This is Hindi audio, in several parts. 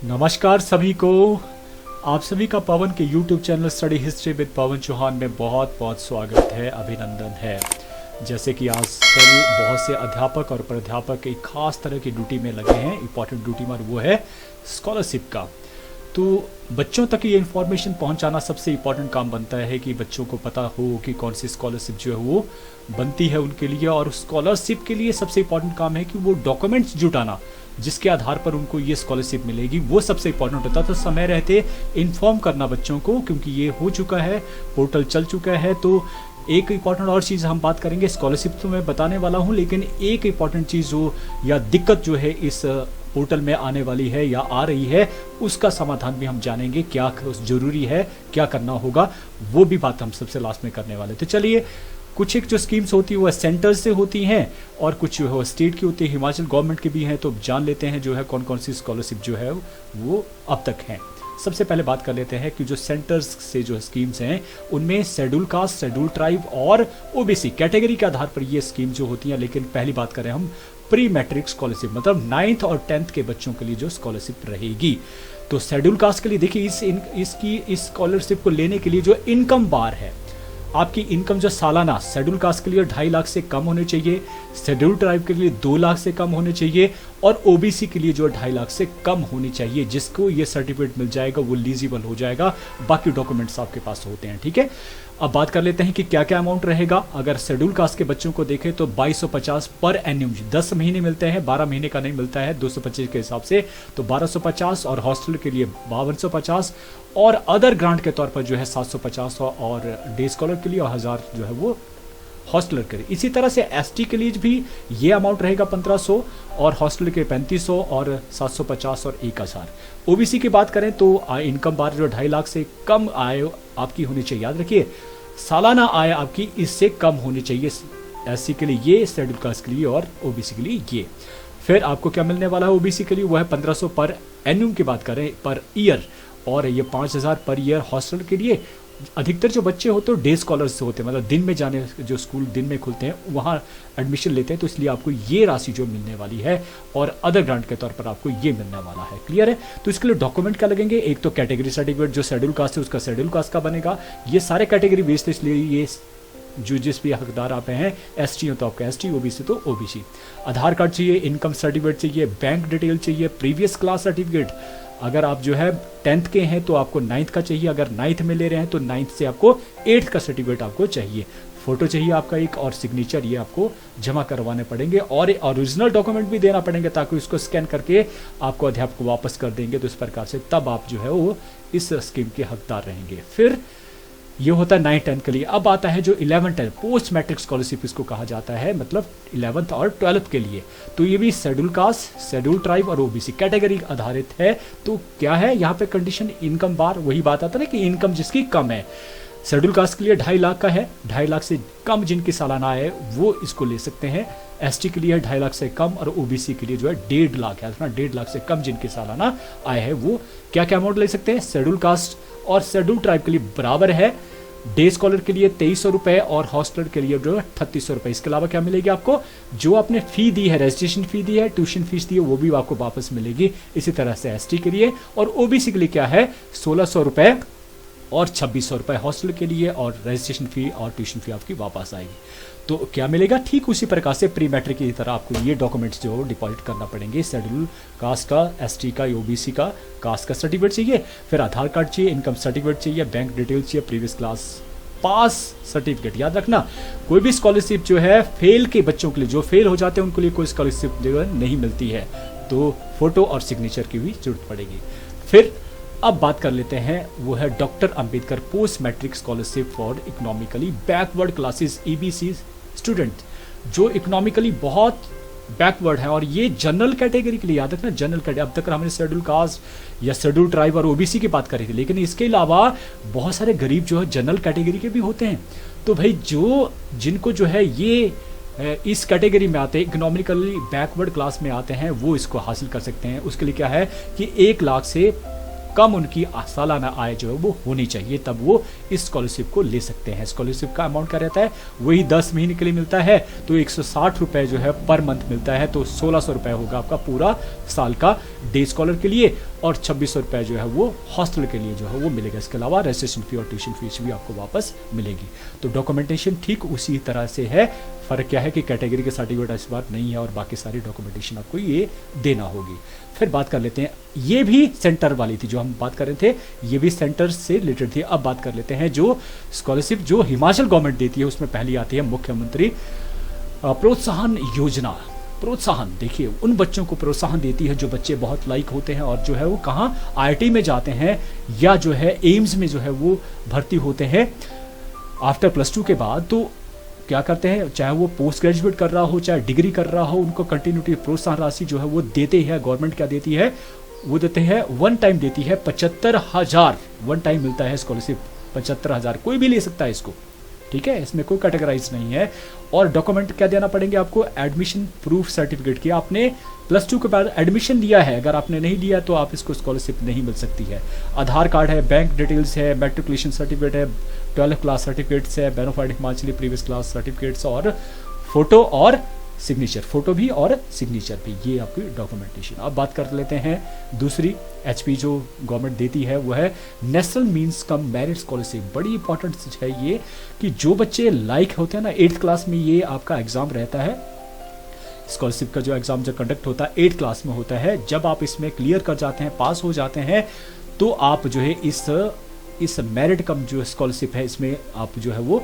नमस्कार सभी को। आप सभी का पवन के YouTube channel study history with Pawan Chauhan में बहुत बहुत स्वागत है, अभिनंदन है। जैसे कि आजकल बहुत से अध्यापक और प्राध्यापक एक खास तरह की ड्यूटी में लगे हैं, इंपॉर्टेंट ड्यूटी में, वो है स्कॉलरशिप का। तो बच्चों तक ये इन्फॉर्मेशन पहुंचाना सबसे इम्पॉर्टेंट काम बनता है कि बच्चों को पता हो कि कौन सी स्कॉलरशिप जो है वो बनती है उनके लिए। और स्कॉलरशिप के लिए सबसे इम्पॉर्टेंट काम है कि वो डॉक्यूमेंट्स जुटाना जिसके आधार पर उनको ये स्कॉलरशिप मिलेगी, वो सबसे इम्पॉर्टेंट होता है। तो समय रहते इन्फॉर्म करना बच्चों को, क्योंकि ये हो चुका है, पोर्टल चल चुका है। तो एक इम्पॉर्टेंट और चीज़ हम बात करेंगे, स्कॉलरशिप तो मैं बताने वाला हूँ, लेकिन एक इम्पॉर्टेंट चीज़ जो या दिक्कत जो है इस पोर्टल में आने वाली है या आ रही है, उसका समाधान भी हम जानेंगे। क्या जरूरी है, क्या करना होगा, वो भी बात हम सबसे लास्ट में करने वाले। तो चलिए, कुछ एक जो स्कीम्स होती है वो सेंटर से होती हैं और कुछ जो है स्टेट की होती है, हिमाचल गवर्नमेंट की भी हैं। तो जान लेते हैं जो है कौन कौन सी स्कॉलरशिप जो है वो अब तक हैं। सबसे पहले बात कर लेते हैं कि जो सेंटर्स से जो स्कीम्स हैं उनमें शेड्यूल कास्ट, शेड्यूल ट्राइब और ओबीसी कैटेगरी के आधार पर ये स्कीम जो होती हैं। लेकिन पहली बात करें हम प्री मैट्रिक स्कॉलरशिप, मतलब 9th और 10th के बच्चों के लिए जो स्कॉलरशिप रहेगी। तो शेड्यूल कास्ट के लिए देखिए, इस स्कॉलरशिप को लेने के लिए जो इनकम बार है, आपकी इनकम जो सालाना शेड्यूल कास्ट के लिए 2.5 लाख से कम होने चाहिए, शेड्यूल ट्राइब के लिए 2 लाख से कम होने चाहिए और ओबीसी के लिए जो 2.5 लाख से कम होनी चाहिए। जिसको ये सर्टिफिकेट मिल जाएगा वो एलिजिबल हो जाएगा। बाकी डॉक्यूमेंट्स आपके पास होते हैं, ठीक है। अब बात कर लेते हैं कि क्या क्या अमाउंट रहेगा। अगर शेड्यूल कास्ट के बच्चों को देखें तो 2250 पर एन्यूम, 10 महीने मिलते हैं, 12 महीने का नहीं मिलता है 225 के हिसाब से। तो 1250 और हॉस्टल के लिए 5250 और अदर ग्रांट के तौर पर जो है 750 और डे स्कॉलर के लिए 1000 जो है वो हॉस्टलर के लिए। इसी तरह से एसटी के लिए भी ये अमाउंट रहेगा 1500 और हॉस्टल के 3500 और 750 और 1000। ओबीसी की बात करें तो इनकम बार जो 2.5 लाख से कम आय आपकी होनी चाहिए। याद रखिए, सालाना आय आपकी इससे कम होनी चाहिए। एससी के लिए ये, शेड्यूल कास्ट के लिए और ओबीसी के लिए ये। फिर आपको क्या मिलने वाला है ओबीसी के लिए, वो है 1500 पर एन्यूम की बात करें पर ईयर, और ये 5000 पर ईयर हॉस्टल के लिए। अधिकतर जो बच्चे होते हैं डे स्कॉलर्स से होते हैं, मतलब दिन में जाने, जो स्कूल दिन में खुलते हैं वहाँ एडमिशन लेते हैं, तो इसलिए आपको ये राशि जो मिलने वाली है और अदर ग्रांट के तौर पर आपको ये मिलने वाला है। क्लियर है। तो इसके लिए डॉक्यूमेंट क्या लगेंगे, एक तो कैटेगरी सर्टिफिकेट, जो शेड्यूल कास्ट है उसका शेड्यूल कास्ट का बनेगा। ये सारे कैटेगरी बेस्ड है, इसलिए ये जो जिस भी हकदार आप हैं, एसटी हो तो आपका एसटी, ओबीसी तो ओबीसी। आधार कार्ड चाहिए, इनकम सर्टिफिकेट चाहिए, बैंक डिटेल चाहिए, प्रीवियस क्लास सर्टिफिकेट। अगर आप जो है 10th के हैं तो आपको 9th का चाहिए, अगर 9th में ले रहे हैं तो 9th से आपको 8th का सर्टिफिकेट आपको चाहिए। फोटो चाहिए आपका एक, और सिग्नेचर ये आपको जमा करवाने पड़ेंगे और ओरिजिनल डॉक्यूमेंट भी देना पड़ेंगे, ताकि उसको स्कैन करके आपको अध्यापक को वापस कर देंगे। तो इस प्रकार से तब आप जो है वो इस स्कीम के हकदार रहेंगे। फिर ये होता है 9th 10th के लिए। अब आता है जो 11th 10th post matric scholarship इसको कहा जाता है, मतलब 11th और 12th के लिए। तो ये भी शेड्यूल कास्ट, शेड्यूल ट्राइब और ओबीसी कैटेगरी आधारित है। तो क्या है यहाँ पे कंडीशन, इनकम बार, वही बात आता है ना कि इनकम जिसकी कम है। शेड्यूल कास्ट के लिए 2.5 लाख का है, 2.5 लाख से कम जिनकी सालाना आय है वो इसको ले सकते हैं। एसटी के लिए 2.5 लाख से कम और ओबीसी के लिए जो है 1.5 लाख है, 1.5 लाख से कम जिनकी सालाना आय है वो क्या क्या अमाउंट ले सकते हैं। शेड्यूल कास्ट और शेड्यूल ट्राइब के लिए बराबर है, डे स्कॉलर के लिए 2300 रुपए और हॉस्टलर के लिए जो है 3600 रुपए। इसके अलावा क्या मिलेगी आपको, जो आपने फी दी है, रजिस्ट्रेशन फी दी है, ट्यूशन फीस दी है, वो भी आपको वापस मिलेगी। इसी तरह से एसटी के लिए और ओबीसी के लिए क्या है, 1600 रुपए और 2600 रुपए हॉस्टल के लिए, और रजिस्ट्रेशन फी और ट्यूशन फी आपकी वापस आएगी। तो क्या मिलेगा, ठीक उसी प्रकार से प्री मैट्रिक की तरह आपको ये डॉक्यूमेंट्स जो डिपॉजिट करना पड़ेंगे। शेड्यूल कास्ट का, एसटी का, ओबीसी का, कास्ट का सर्टिफिकेट चाहिए, फिर आधार कार्ड चाहिए, इनकम सर्टिफिकेट चाहिए, बैंक डिटेल चाहिए, प्रीवियस क्लास पास सर्टिफिकेट। याद रखना, कोई भी स्कॉलरशिप जो है फेल के बच्चों के लिए, जो फेल हो जाते हैं उनके लिए कोई स्कॉलरशिप जो है नहीं मिलती है। तो फोटो और सिग्नेचर की भी जरूरत पड़ेगी। फिर अब बात कर लेते हैं, वो है doctor Ambedkar post matric scholarship for economically backward classes, EBC student, जो इकोनॉमिकली बहुत बैकवर्ड है। और ये जनरल कैटेगरी के लिए, याद रखना जनरल कैटेगरी। अब तक हमने शेड्यूल कास्ट या शेड्यूल ट्राइब और ओबीसी की बात करी थी, लेकिन इसके अलावा बहुत सारे गरीब जो है जनरल कैटेगरी के भी होते हैं। तो भाई जो जिनको जो है ये इस कैटेगरी में आते हैं, इकोनॉमिकली बैकवर्ड क्लास में आते हैं, वो इसको हासिल कर सकते हैं। उसके लिए क्या है कि 1 लाख से कम उनकी सालाना आय जो है वो होनी चाहिए, तब वो इस स्कॉलरशिप को ले सकते हैं। स्कॉलरशिप का अमाउंट क्या रहता है, वही 10 महीने के लिए मिलता है, तो 160 रुपये जो है पर मंथ मिलता है, तो 1600 रुपये होगा आपका पूरा साल का डे स्कॉलर के लिए, और 2600 रुपये जो है वो हॉस्टल के लिए जो है वो मिलेगा। इसके अलावा रजिस्ट्रेशन फी और ट्यूशन फीस भी आपको वापस मिलेगी। तो डॉक्यूमेंटेशन ठीक उसी तरह से है, फ़र्क क्या है कि कैटेगरी के सर्टिफिकेट इस बार नहीं है और बाकी सारी डॉक्यूमेंटेशन आपको ये देना होगी। फिर बात कर लेते हैं, ये भी सेंटर वाली थी जो हम बात कर रहे थे, ये भी सेंटर से रिलेटेड थी। अब बात कर लेते हैं जो स्कॉलरशिप जो हिमाचल गवर्नमेंट देती है, उसमें पहली आती है मुख्यमंत्री प्रोत्साहन योजना। प्रोत्साहन, देखिए उन बच्चों को प्रोत्साहन देती है जो बच्चे बहुत लाइक होते हैं और जो है वो कहाँ आईआईटी में जाते हैं या जो है एम्स में जो है वो भर्ती होते हैं आफ्टर +2 के बाद। तो क्या करते हैं, चाहे वो पोस्ट ग्रेजुएट कर रहा हो चाहे डिग्री कर रहा हो, उनको कंटिन्यूटी प्रोत्साहन राशि जो है वो देते हैं। गवर्नमेंट क्या देती है, वो देते हैं वन टाइम देती है 75,000 वन टाइम मिलता है स्कॉलरशिप, 75,000 कोई भी ले सकता है इसको, ठीक है, इसमें कोई कैटेगराइज नहीं है। और डॉक्यूमेंट क्या देना पड़ेंगे आपको, एडमिशन प्रूफ सर्टिफिकेट की आपने +2 के बाद एडमिशन लिया है, अगर आपने नहीं लिया तो आप इसको स्कॉलरशिप नहीं मिल सकती है। आधार कार्ड है, बैंक डिटेल्स है, मैट्रिकुलेशन सर्टिफिकेट है, 12th क्लास सर्टिफिकेट्स है, बेनोफाइड हिमाचली प्रीवियस क्लास सर्टिफिकेट्स और फोटो और सिग्नेचर, फोटो भी और सिग्नेचर भी, ये आपकी डॉक्यूमेंटेशन। अब बात कर लेते हैं दूसरी एचपी जो गवर्नमेंट देती है, वो है national means cum merit scholarship. बड़ी इंपॉर्टेंट है ये कि जो बच्चे लाइक होते हैं ना 8th क्लास में, ये आपका एग्जाम रहता है, स्कॉलरशिप का जो एग्जाम जो कंडक्ट होता है 8th क्लास में होता है। जब आप इसमें क्लियर कर जाते हैं, पास हो जाते हैं, तो आप जो है इस मेरिट कम जो स्कॉलरशिप है इसमें आप जो है वो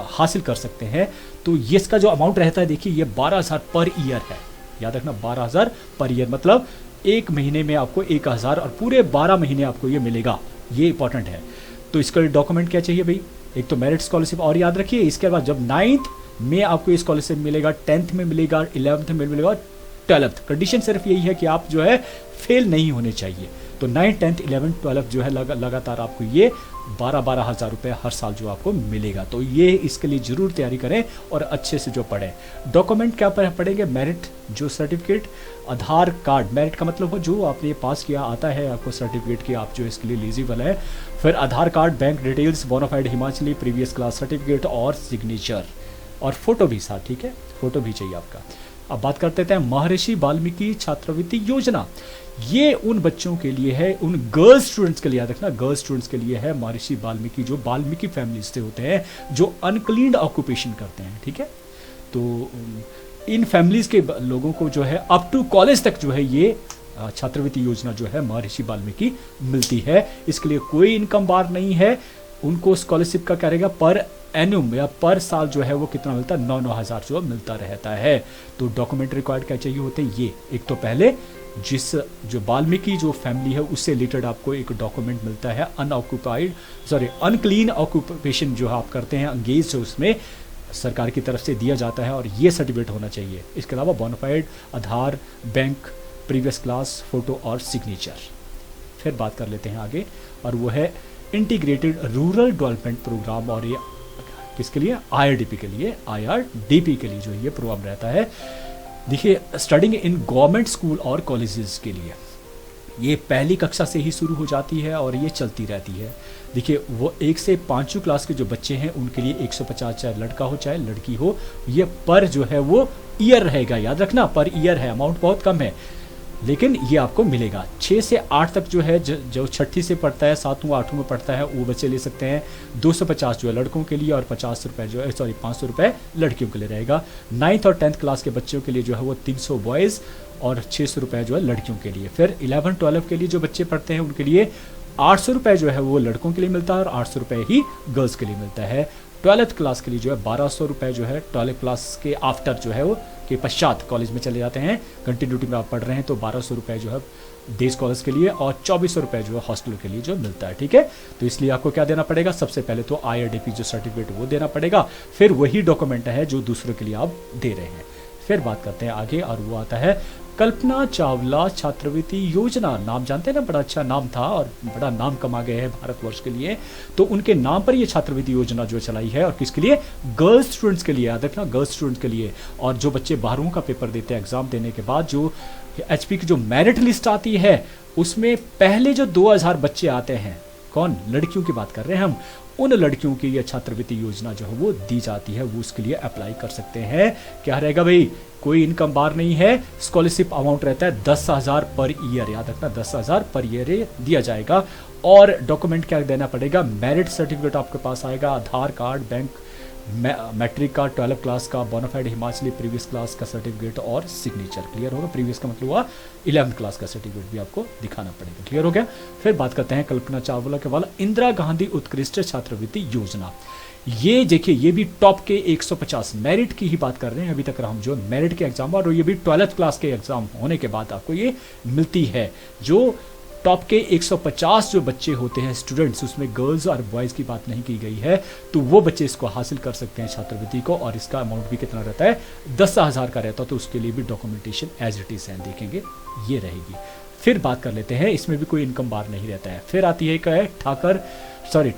हासिल कर सकते हैं। तो ये इसका जो अमाउंट रहता है, देखिए ये 12,000 पर ईयर है, याद रखना 12,000 पर ईयर, मतलब एक महीने में आपको 1,000 और पूरे 12 महीने आपको ये मिलेगा, ये इंपॉर्टेंट है। तो इसका डॉक्यूमेंट क्या चाहिए भाई, एक तो मेरिट स्कॉलरशिप, और याद रखिए इसके बाद जब 9th में आपको ये स्कॉलरशिप मिलेगा, 10th में मिलेगा, 11th में मिलेगा, 12th। कंडीशन सिर्फ यही है कि आप जो है फेल नहीं होने चाहिए। तो 9th, 10th, 11th, 12th जो है लगातार आपको ये 12,000 रुपये हर साल जो आपको मिलेगा। तो ये इसके लिए ज़रूर तैयारी करें और अच्छे से जो पढ़ें। डॉक्यूमेंट क्या पढ़ेंगे, मेरिट जो सर्टिफिकेट, आधार कार्ड, मेरिट का मतलब हो जो आपने पास किया आता है आपको सर्टिफिकेट की, आप जो इसके लिए एलिजिबल है। फिर Aadhaar card, bank details, bonafide Himachali previous class certificate और सिग्नेचर, और फोटो भी साथ, ठीक है, फोटो भी चाहिए आपका। अब बात करते हैं महर्षि वाल्मीकि छात्रवृत्ति योजना। ये उन बच्चों के लिए है, उन गर्ल्स स्टूडेंट्स के लिए, याद रखना गर्ल्स स्टूडेंट्स के लिए है। महर्षि वाल्मीकि जो वाल्मीकि फैमिली से होते हैं, जो अनक्लीन्ड ऑक्यूपेशन करते हैं, ठीक है, तो इन फैमिलीज के लोगों को जो है अप टू कॉलेज तक जो है ये छात्रवृत्ति योजना जो है महर्षि वाल्मीकि मिलती है। इसके लिए कोई इनकम बार नहीं है। उनको स्कॉलरशिप का क्या रहेगा, पर एनुम या पर साल जो है वो कितना मिलता है, 9,000 जो मिलता रहता है। तो डॉक्यूमेंट रिक्वायर्ड क्या चाहिए होते हैं, ये एक तो पहले जो वाल्मीकि जो फैमिली है उससे रिलेटेड आपको एक डॉक्यूमेंट मिलता है, अनक्लीन ऑक्यूपेशन जो आप करते हैं, अंगेज उसमें सरकार की तरफ से दिया जाता है और ये सर्टिफिकेट होना चाहिए। इसके अलावा बोनाफाइड, आधार, बैंक, प्रीवियस क्लास, फोटो और सिग्नेचर। फिर बात कर लेते हैं आगे, और वो है इंटीग्रेटेड रूरल डेवलपमेंट प्रोग्राम, और ये किसके लिए, IRDP के लिए, IRDP के लिए जो ये प्रोग्राम रहता है। देखिए स्टडिंग इन गवर्नमेंट स्कूल और कॉलेजेस के लिए ये पहली कक्षा से ही शुरू हो जाती है और ये चलती रहती है। देखिए वो 1 से 5वीं क्लास के जो बच्चे हैं उनके लिए 150, चाहे लड़का हो चाहे लड़की हो, ये पर जो है वो ईयर रहेगा, याद रखना पर ईयर है, अमाउंट बहुत कम है लेकिन ये आपको मिलेगा। 6 से 8 तक जो है जो 6ठी से पढ़ता है, 7वीं 8वीं में पढ़ता है, वो बच्चे ले सकते हैं। 250 जो है लड़कों के लिए और 50 रुपये जो है 500 रुपये लड़कियों के लिए रहेगा। 9th और 10th क्लास के बच्चों के लिए जो है वो 300 बॉयज़ और 600 रुपये जो है लड़कियों के लिए। फिर 11 12 के लिए जो बच्चे पढ़ते हैं उनके लिए 800 रुपये जो है वो लड़कों के लिए मिलता है और 800 रुपये ही गर्ल्स के लिए मिलता है। 12th क्लास के लिए जो है 1200 रुपये जो है 12th क्लास के आफ्टर जो है वो के पश्चात कॉलेज में चले जाते हैं, कंटिन्यूटी में आप पढ़ रहे हैं तो 1200 रुपये जो है डे स्कॉलर्स के लिए और 2400 रुपये जो है हॉस्टल के लिए जो मिलता है। ठीक है, तो इसलिए आपको क्या देना पड़ेगा, सबसे पहले तो IRDP जो सर्टिफिकेट वो देना पड़ेगा, फिर वही डॉक्यूमेंट है जो दूसरों के लिए आप दे रहे हैं। फिर बात करते हैं आगे और वो आता है कल्पना चावला छात्रवृत्ति योजना। नाम जानते हैं ना, बड़ा अच्छा नाम था और बड़ा नाम कमा गए हैं भारतवर्ष के लिए। तो उनके नाम पर ये छात्रवृत्ति योजना जो चलाई है और किसके लिए, गर्ल्स स्टूडेंट्स के लिए, याद रखना गर्ल्स स्टूडेंट्स के लिए। और जो बच्चे 12वीं का पेपर देते हैं एग्जाम देने के बाद जो HP की जो मेरिट लिस्ट आती है उसमें पहले जो 2000 बच्चे आते हैं, कौन, लड़कियों की बात कर रहे हैं हम, उन लड़कियों की ये छात्रवृत्ति योजना जो है वो दी जाती है, वो उसके लिए अप्लाई कर सकते हैं। क्या रहेगा भाई, कोई इनकम बार नहीं है, स्कॉलरशिप अमाउंट रहता है 10,000 पर ईयर, याद रखना 10,000 पर ईयर दिया जाएगा। और डॉक्यूमेंट क्या देना पड़ेगा, मेरिट सर्टिफिकेट आपके पास आएगा, आधार कार्ड, बैंक, मैट्रिक का, 12 क्लास का, बोनाफाइड हिमाचली प्रीवियस क्लास का सर्टिफिकेट और सिग्नेचर। क्लियर होगा, प्रीवियस का मतलब हुआ 11th क्लास का सर्टिफिकेट भी आपको दिखाना पड़ेगा। क्लियर हो गया। फिर बात करते हैं कल्पना चावला के वाला इंदिरा गांधी उत्कृष्ट छात्रवृत्ति योजना। ये देखिए, ये भी टॉप के 150 मेरिट की ही बात कर रहे हैं अभी तक हम, जो मेरिट के एग्जाम, और ये भी 12th क्लास के एग्जाम होने के बाद आपको ये मिलती है। जो टॉप के 150 जो बच्चे होते हैं स्टूडेंट्स, उसमें गर्ल्स और बॉयज़ की बात नहीं की गई है, तो वो बच्चे इसको हासिल कर सकते हैं छात्रवृत्ति को। और इसका अमाउंट भी कितना रहता है, 10,000 का रहता है, तो उसके लिए भी डॉक्यूमेंटेशन एज इट इज़ है, देखेंगे ये रहेगी। फिर बात कर लेते हैं, इसमें भी कोई इनकम बार नहीं रहता है। फिर आती है क्या है,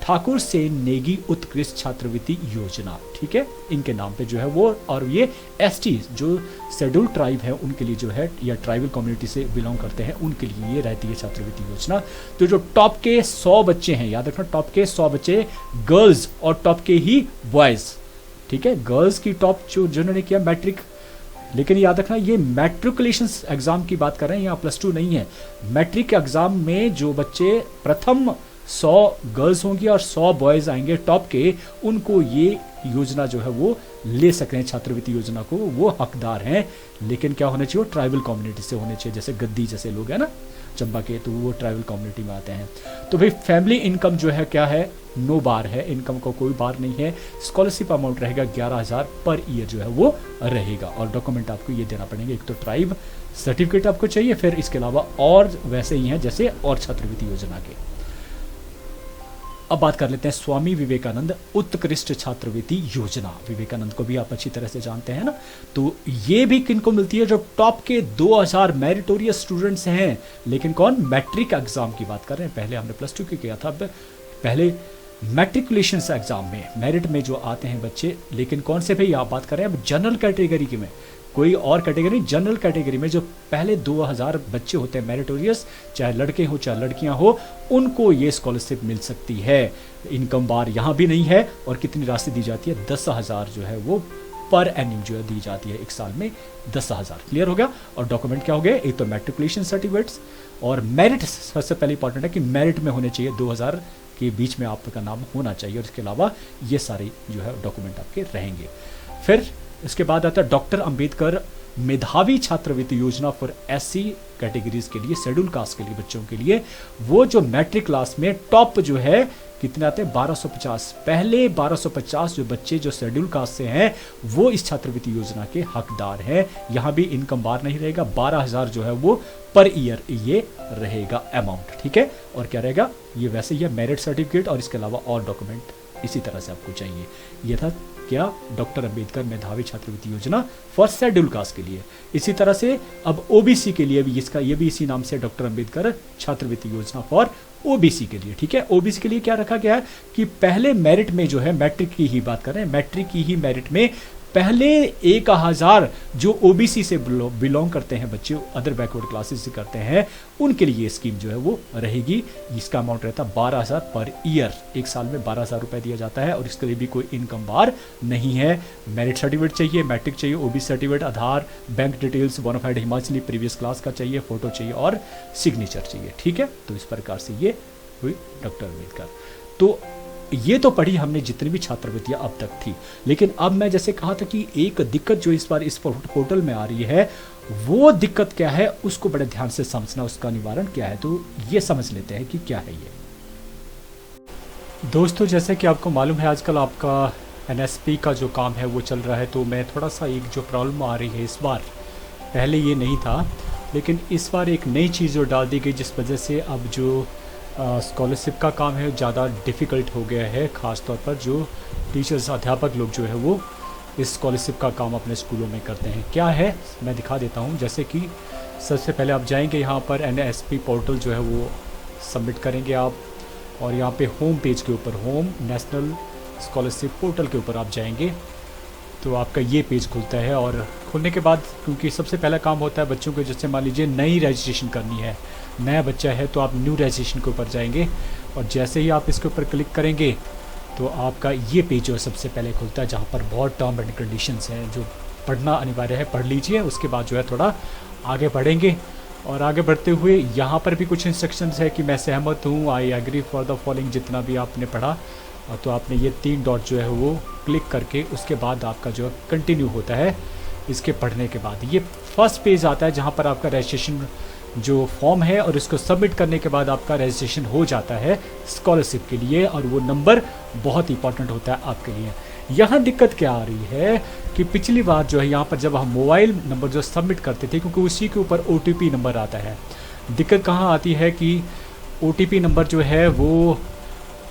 ठाकुर सेन नेगी उत्कृष्ट छात्रवृत्ति योजना, ठीक है, इनके नाम पे जो है वो। और ये एसटी जो शेड्यूल ट्राइब है उनके लिए जो है, या ट्राइबल कम्युनिटी से बिलोंग करते हैं, उनके लिए ये रहती है छात्रवृत्ति योजना। तो जो टॉप के 100 बच्चे हैं, याद रखना टॉप के 100 बच्चे गर्ल्स और टॉप के ही बॉयज़, ठीक है, गर्ल्स की टॉप जिन्होंने किया मैट्रिक, लेकिन याद रखना ये मैट्रिकुलेशन एग्जाम की बात कर रहे हैं, यहाँ +2 नहीं है। मैट्रिक एग्जाम में जो बच्चे प्रथम 100 गर्ल्स होंगी और 100 बॉयज़ आएंगे टॉप के, उनको ये योजना जो है वो ले सकते हैं, छात्रवृत्ति योजना को वो हकदार हैं। लेकिन क्या होना चाहिए, वो ट्राइबल कम्युनिटी से होने चाहिए, जैसे गद्दी जैसे लोग हैं ना चंबा के, तो वो ट्राइबल कम्युनिटी में आते हैं। तो भाई फैमिली इनकम जो है क्या है, नो बार है, इनकम का कोई बार नहीं है। स्कॉलरशिप अमाउंट रहेगा 11,000 पर ईयर जो है वो रहेगा। और डॉक्यूमेंट आपको ये देना पड़ेंगे, एक तो ट्राइब सर्टिफिकेट आपको चाहिए, फिर इसके अलावा और वैसे ही हैं जैसे और छात्रवृत्ति योजना के। अब बात कर लेते हैं स्वामी विवेकानंद उत्कृष्ट छात्रवृत्ति योजना। विवेकानंद को भी आप अच्छी तरह से जानते हैं ना, तो ये भी किनको मिलती है, जो टॉप के 2000 मेरिटोरियस स्टूडेंट्स हैं। लेकिन कौन, मैट्रिक एग्जाम की बात कर रहे हैं, पहले हमने +2 की किया था, अब पहले मैट्रिकुलेशन एग्जाम में मेरिट में जो आते हैं बच्चे। लेकिन कौन से भाई आप बात कर रहे हैं अब जनरल कैटेगरी की में, कोई और कैटेगरी, जनरल कैटेगरी में जो पहले 2000 बच्चे होते हैं मेरिटोरियस, चाहे लड़के हो चाहे लड़कियां हो, उनको ये स्कॉलरशिप मिल सकती है। इनकम बार यहाँ भी नहीं है। और कितनी राशि दी जाती है, 10,000 जो है वो पर एनिम जो है दी जाती है, एक साल में 10,000। क्लियर हो गया। और डॉक्यूमेंट क्या हो गए, एक तो मैट्रिकुलेशन सर्टिफिकेट्स और मेरिट, सबसे पहले इंपॉर्टेंट है कि मेरिट में होने चाहिए, 2000 के बीच में आपका नाम होना चाहिए। और इसके अलावा ये सारे जो है डॉक्यूमेंट आपके रहेंगे। फिर इसके बाद आता है डॉक्टर अंबेडकर मेधावी छात्रवृत्ति योजना फॉर SC कैटेगरीज के लिए, शेड्यूल कास्ट के लिए बच्चों के लिए। वो जो मैट्रिक क्लास में टॉप जो है कितने आते हैं, 1250, पहले 1250 जो बच्चे जो शेड्यूल कास्ट से हैं वो इस छात्रवृत्ति योजना के हकदार हैं। यहाँ भी इनकम बार नहीं रहेगा, 12,000 जो है वो पर ईयर ये रहेगा अमाउंट, ठीक है। और क्या रहेगा, ये वैसे ही मेरिट सर्टिफिकेट और इसके अलावा और डॉक्यूमेंट इसी तरह से आपको चाहिए। ये था क्या, डॉक्टर अंबेडकर मेधावी छात्रवृत्ति योजना फॉर शेड्यूल कास्ट के लिए। इसी तरह से अब OBC के लिए भी इसका, ये भी इसी नाम से डॉक्टर अंबेडकर छात्रवृत्ति योजना फॉर OBC के लिए, ठीक है। OBC के लिए क्या रखा गया है कि पहले मेरिट में जो है, मैट्रिक की ही बात कर रहे हैं, मैट्रिक की ही मेरिट में पहले 1000 जो OBC से बिलोंग करते हैं बच्चे, अदर बैकवर्ड क्लासेस से करते हैं, उनके लिए ये स्कीम जो है वो रहेगी। इसका अमाउंट रहता है 12,000 पर ईयर, एक साल में 12,000 रुपये दिया जाता है। और इसके लिए भी कोई इनकम बार नहीं है। मेरिट सर्टिफिकेट चाहिए, मैट्रिक चाहिए, OBC certificate, Aadhaar, bank details, bonafide Himachali previous class का चाहिए, फोटो चाहिए और सिग्नेचर चाहिए, ठीक है। तो इस प्रकार से ये हुई डॉक्टर अंबेडकर। तो ये तो पढ़ी हमने जितनी भी छात्रवृत्तियां अब तक थी। लेकिन अब मैं जैसे कहा था कि एक दिक्कत जो इस बार इस पोर्टल में आ रही है, वो दिक्कत क्या है उसको बड़े ध्यान से समझना, उसका निवारण क्या है। तो ये समझ लेते हैं कि क्या है ये। दोस्तों, जैसे कि आपको मालूम है आजकल आपका NSP का जो काम है वो चल रहा है, तो मैं थोड़ा सा एक जो प्रॉब्लम आ रही है इस बार, पहले ये नहीं था लेकिन इस बार एक नई चीज़ जो डाल दी गई, जिस वजह से अब जो स्कॉलरशिप का काम है ज़्यादा डिफ़िकल्ट हो गया है। ख़ास तौर पर जो टीचर्स, अध्यापक लोग जो है वो इस स्कॉलरशिप का काम अपने स्कूलों में करते हैं। क्या है मैं दिखा देता हूँ। जैसे कि सबसे पहले आप जाएंगे यहाँ पर NSP पोर्टल जो है वो सबमिट करेंगे आप, और यहाँ पे होम पेज के ऊपर, होम नेशनल स्कॉलरशिप पोर्टल के ऊपर आप जाएंगे तो आपका ये पेज खुलता है। और खुलने के बाद, क्योंकि सबसे पहला काम होता है बच्चों को, जैसे मान लीजिए नई रजिस्ट्रेशन करनी है, नया बच्चा है तो आप न्यू रजिस्ट्रेशन के ऊपर जाएंगे और जैसे ही आप इसके ऊपर क्लिक करेंगे तो आपका ये पेज जो है सबसे पहले खुलता है, जहाँ पर बहुत टर्म एंड कंडीशंस हैं जो पढ़ना अनिवार्य है, पढ़ लीजिए। उसके बाद जो है थोड़ा आगे बढ़ेंगे और आगे बढ़ते हुए यहाँ पर भी कुछ इंस्ट्रक्शंस है कि मैं सहमत हूँ, I agree for the following, जितना भी आपने पढ़ा। तो आपने ये 3 डॉट जो है वो क्लिक करके उसके बाद आपका जो कंटिन्यू होता है इसके पढ़ने के बाद। ये फर्स्ट पेज आता है जहाँ पर आपका रजिस्ट्रेशन जो फॉर्म है और इसको सबमिट करने के बाद आपका रजिस्ट्रेशन हो जाता है स्कॉलरशिप के लिए, और वो नंबर बहुत इंपॉर्टेंट होता है आपके लिए। यहाँ दिक्कत क्या आ रही है कि पिछली बार जो है यहाँ पर जब हम मोबाइल नंबर जो सबमिट करते थे, क्योंकि उसी के ऊपर OTP नंबर आता है, दिक्कत कहाँ आती है कि OTP नंबर जो है वो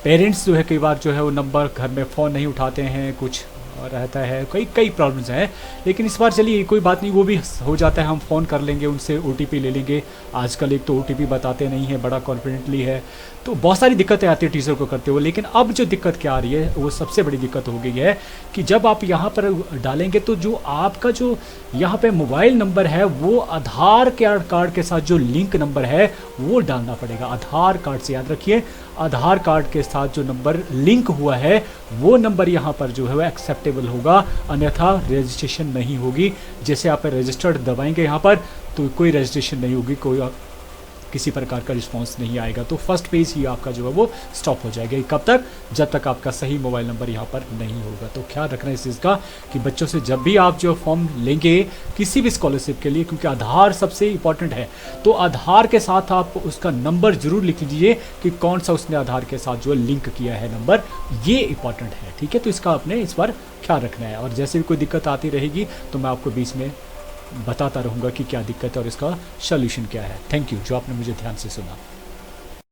पेरेंट्स जो है कई बार जो है वो नंबर घर में फ़ोन नहीं उठाते हैं, कुछ रहता है, कई प्रॉब्लम्स हैं। लेकिन इस बार चलिए कोई बात नहीं, वो भी हो जाता है, हम फ़ोन कर लेंगे उनसे, OTP ले लेंगे। आजकल एक तो OTP बताते नहीं है, बड़ा कॉन्फिडेंटली है, तो बहुत सारी दिक्कतें आती है टीचर को करते हुए। लेकिन अब जो दिक्कत क्या आ रही है वो सबसे बड़ी दिक्कत हो गई है कि जब आप यहाँ पर डालेंगे तो जो आपका जो यहाँ पे मोबाइल नंबर है वो आधार कार्ड के साथ जो लिंक नंबर है वो डालना पड़ेगा। आधार कार्ड से, याद रखिए, आधार कार्ड के साथ जो नंबर लिंक हुआ है वो नंबर यहाँ पर जो है वो एक्सेप्टेबल होगा, अन्यथा रजिस्ट्रेशन नहीं होगी। जैसे आप रजिस्टर्ड दबाएंगे यहाँ पर तो कोई रजिस्ट्रेशन नहीं होगी, कोई किसी प्रकार का रिस्पांस नहीं आएगा। तो फर्स्ट पेज ही आपका जो है वो स्टॉप हो जाएगा। कब तक? जब तक आपका सही मोबाइल नंबर यहाँ पर नहीं होगा। तो ख्याल रखना इस चीज़ का कि बच्चों से जब भी आप जो फॉर्म लेंगे किसी भी स्कॉलरशिप के लिए, क्योंकि आधार सबसे इंपॉर्टेंट है, तो आधार के साथ आप उसका नंबर जरूर लिख लीजिए कि कौन सा उसने आधार के साथ जो लिंक किया है नंबर, ये इंपॉर्टेंट है। ठीक है, तो इसका आपने इस बार ख्याल रखना है। और जैसे भी कोई दिक्कत आती रहेगी तो मैं आपको बीच में बताता रहूँगा कि क्या दिक्कत है और इसका सॉल्यूशन क्या है। थैंक यू जो आपने मुझे ध्यान से सुना।